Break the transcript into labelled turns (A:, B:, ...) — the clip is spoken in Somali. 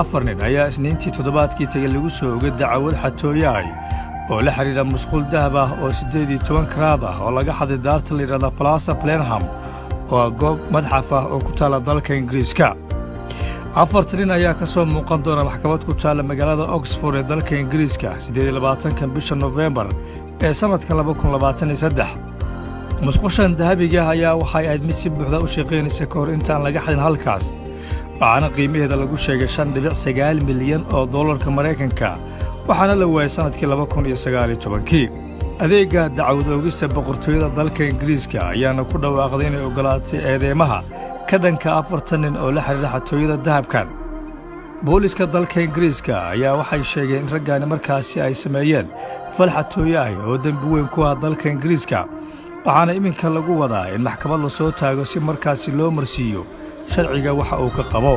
A: afar nin ayaa isniintii toddobaadkii tegay lagu soo ogay dacwad xatooyahay oo la xidhiidha musquul dahab ah oo 18 karaad ah oo laga xaday daarta la yidhaahda Plaza Blenheim oo goob madxaf ah oo ku taala dalka Ingiriiska. afartan nin ayaa ka soo muuqan doona maxkamad ku taala magaalada Oxford ee dalka Ingiriiska 28 bisha November ee sanadka 2023. musqushan dahabiga ayaa waxay ahayd mid si buuxda u shaqaynaysa ka hor intaan laga xadin halkaas, waxaana qiimaheeda lagu sheegay 5.9 milyan oo dollarka Mareykanka, waxaana la waayay sanadkii 2019. adeegga dacwad oogista boqortooyada dalka Ingiriiska ayaana ku dhawaaqday inay ogolaatay eedeymaha ka dhanka afartan nin oo la xiriira xatooyada dahabkan. booliska dalka Ingiriiska ayaa waxay sheegeen in raggaani markaasi ay sameeyeen fal xatooyahay oo dembi weyn ku ah dalka Ingiriiska, waxaana iminka lagu wadaa in maxkamad la soo taago si markaasi loo marsiiyo sharciga waxa uu ka qabo.